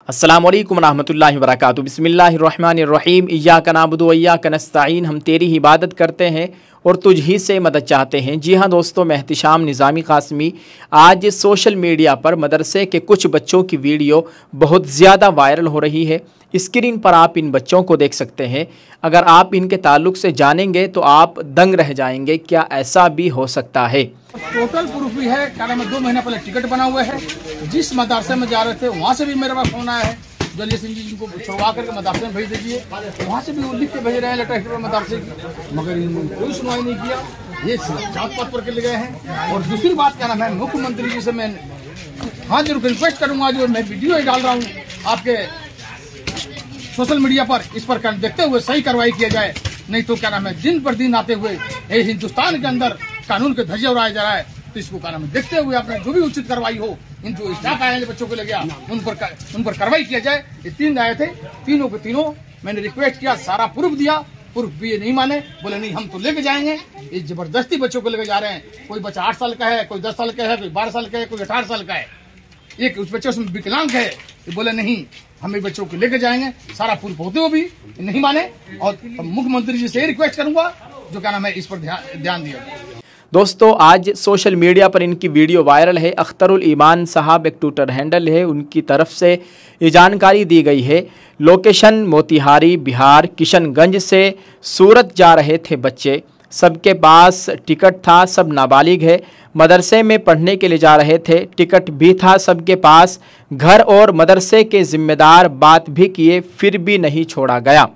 अस्सलामुअलैकुम रहमतुल्लाहि व बरकातुहू। बिस्मिल्लाहिर्रहमानिर्रहीम। इय्याका नअबुदु व इय्याका नस्तईन। हम तेरी ही इबादत करते हैं और तुझ ही से मदद चाहते हैं। जी हाँ दोस्तों, मैं एहतिशाम निज़ामी क़ासिमी। आज सोशल मीडिया पर मदरसे के कुछ बच्चों की वीडियो बहुत ज़्यादा वायरल हो रही है। स्क्रीन पर आप इन बच्चों को देख सकते हैं। अगर आप इनके ताल्लुक़ से जानेंगे तो आप दंग रह जाएंगे, क्या ऐसा भी हो सकता है। टोटल प्रूफ भी है। क्या नाम है, 2 महीने पहले टिकट बना हुआ है। जिस मदरसे में जा रहे थे वहाँ से भी मेरे पास फोन आया है। जल्दी सिंह जी जिनको छुड़वा करके मदरसे में भेज दीजिए। वहाँ से भी वो लिख के भेज रहे हैं लेटर मदरसे की, मगर इन्होंने कोई सुनवाई नहीं किया। ये जात पात पर के ले गए हैं। और दूसरी बात क्या नाम है, मुख्यमंत्री जी से मैं हाँ जरूर रिक्वेस्ट करूंगा, जो मैं वीडियो डाल रहा हूँ आपके सोशल मीडिया पर, इस पर देखते हुए सही कार्रवाई किया जाए। नहीं तो क्या नाम है, दिन पर दिन आते हुए हिंदुस्तान के अंदर कानून के ध्वजा उड़ाया जा रहा है। तो इसको क्या नाम है, देखते हुए अपने जो भी उचित कार्रवाई हो, इन जो स्टाफ आए हैं बच्चों को ले गया उन पर कार्रवाई किया जाए। ये 3 आए थे, तीनों के तीनों मैंने रिक्वेस्ट किया, सारा प्रूफ दिया। प्रूफ भी ये नहीं माने, बोले नहीं हम तो लेके जाएंगे। ये जबरदस्ती बच्चों को लेके जा रहे हैं। कोई बच्चा 8 साल का है, कोई 10 साल का है, कोई 12 साल का है, कोई 18 साल का है। एक उस बच्चे उसमें विकलांग है। ये बोले नहीं हम ये बच्चों को लेके जाएंगे। सारा प्रूफ होते हुए भी नहीं माने। और मुख्यमंत्री जी से रिक्वेस्ट करूंगा जो क्या नाम है, इस पर ध्यान दिया। दोस्तों, आज सोशल मीडिया पर इनकी वीडियो वायरल है। अख्तरुल ईमान साहब एक ट्विटर हैंडल है, उनकी तरफ से ये जानकारी दी गई है। लोकेशन मोतिहारी बिहार, किशनगंज से सूरत जा रहे थे बच्चे। सबके पास टिकट था, सब नाबालिग है। मदरसे में पढ़ने के लिए जा रहे थे, टिकट भी था सबके पास। घर और मदरसे के जिम्मेदार बात भी किए, फिर भी नहीं छोड़ा गया।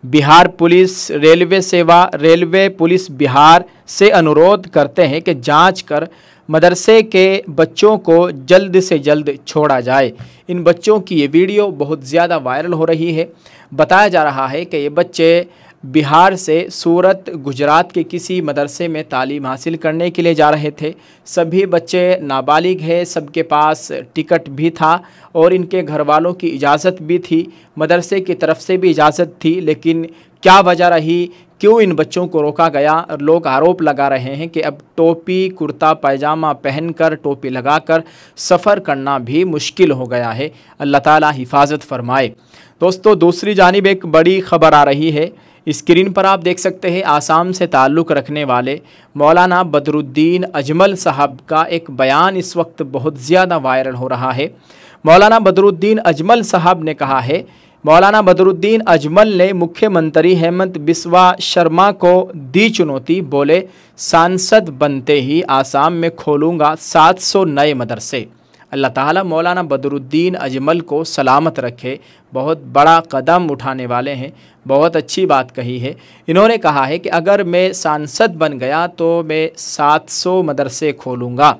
Bihar police, railway police Bihar से अनुरोध करते हैं कि जांच कर मदरसे के बच्चों को जल्द से जल्द छोड़ा जाए। इन बच्चों की ये वीडियो बहुत ज़्यादा वायरल हो रही है। बताया जा रहा है कि ये बच्चे बिहार से सूरत, गुजरात के किसी मदरसे में तालीम हासिल करने के लिए जा रहे थे। सभी बच्चे नाबालिग हैं, सबके पास टिकट भी था और इनके घर वालों की इजाज़त भी थी, मदरसे की तरफ से भी इजाज़त थी। लेकिन क्या वजह रही, क्यों इन बच्चों को रोका गया? लोग आरोप लगा रहे हैं कि अब टोपी, कुर्ता पायजामा पहनकर, टोपी लगाकर सफ़र करना भी मुश्किल हो गया है। अल्लाह ताला हिफाजत फरमाए। दोस्तों, दूसरी जानिब एक बड़ी ख़बर आ रही है। स्क्रीन पर आप देख सकते हैं, आसाम से ताल्लुक़ रखने वाले मौलाना बदरुद्दीन अजमल साहब का एक बयान इस वक्त बहुत ज़्यादा वायरल हो रहा है। मौलाना बदरुद्दीन अजमल साहब ने कहा है, मौलाना बदरुद्दीन अजमल ने मुख्यमंत्री हेमंत बिस्वा शर्मा को दी चुनौती। बोले सांसद बनते ही आसाम में खोलूँगा 700 नए मदरसे। अल्लाह ताला मौलाना बदरुद्दीन अजमल को सलामत रखे। बहुत बड़ा कदम उठाने वाले हैं, बहुत अच्छी बात कही है। इन्होंने कहा है कि अगर मैं सांसद बन गया तो मैं 700 मदरसे खोलूँगा,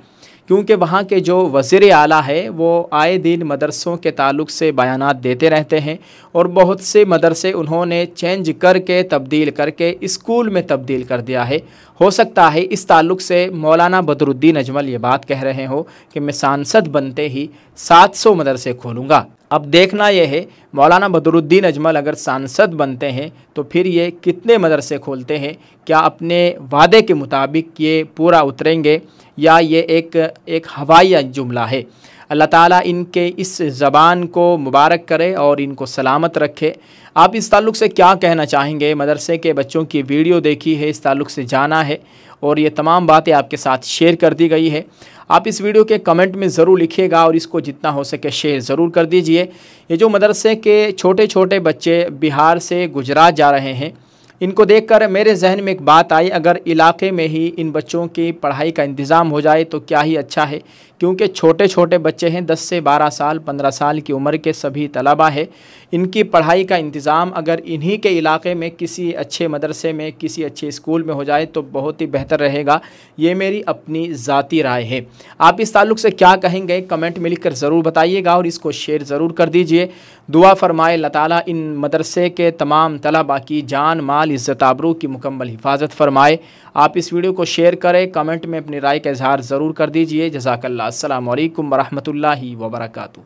क्योंकि वहाँ के जो वज़ीर आला है वो आए दिन मदरसों के ताल्लुक़ से बयानात देते रहते हैं और बहुत से मदरसे उन्होंने चेंज करके, तब्दील करके स्कूल में तब्दील कर दिया है। हो सकता है इस ताल्लुक़ से मौलाना बदरुद्दीन अजमल ये बात कह रहे हो कि मैं सांसद बनते ही 700 मदरसे खोलूँगा। अब देखना यह है, मौलाना बदरुद्दीन अजमल अगर सांसद बनते हैं तो फिर ये कितने मदरसे खोलते हैं? क्या अपने वादे के मुताबिक ये पूरा उतरेंगे या ये एक हवाई जुमला है? अल्लाह ताला इनके इस ज़बान को मुबारक करे और इनको सलामत रखे। आप इस ताल्लुक़ से क्या कहना चाहेंगे? मदरसे के बच्चों की वीडियो देखी है, इस ताल्लुक़ से जाना है और ये तमाम बातें आपके साथ शेयर कर दी गई है। आप इस वीडियो के कमेंट में ज़रूर लिखिएगा और इसको जितना हो सके शेयर ज़रूर कर दीजिए। ये जो मदरसे के छोटे छोटे बच्चे बिहार से गुजरात जा रहे हैं, इनको देखकर मेरे जहन में एक बात आई, अगर इलाके में ही इन बच्चों की पढ़ाई का इंतज़ाम हो जाए तो क्या ही अच्छा है। क्योंकि छोटे छोटे बच्चे हैं, 10 से 12 साल, 15 साल की उम्र के सभी तलबा है। इनकी पढ़ाई का इंतज़ाम अगर इन्हीं के इलाके में किसी अच्छे मदरसे में, किसी अच्छे स्कूल में हो जाए तो बहुत ही बेहतर रहेगा। ये मेरी अपनी ज़ाती राय है। आप इस ताल्लुक़ से क्या कहेंगे कमेंट में लिखकर ज़रूर बताइएगा और इसको शेयर ज़रूर कर दीजिए। दुआ फरमाए अल्लाह ताला इन मदरसे के तमाम तलबा की जान, माल, इज़्ज़त, आबरू की मुकम्मल हिफाजत फरमाए। आप इस वीडियो को शेयर करें, कमेंट में अपनी राय का इजहार ज़रूर कर दीजिए। जज़ाकल्लाह। अस्सलामु अलैकुम व रहमतुल्लाहि व बरकातुहू।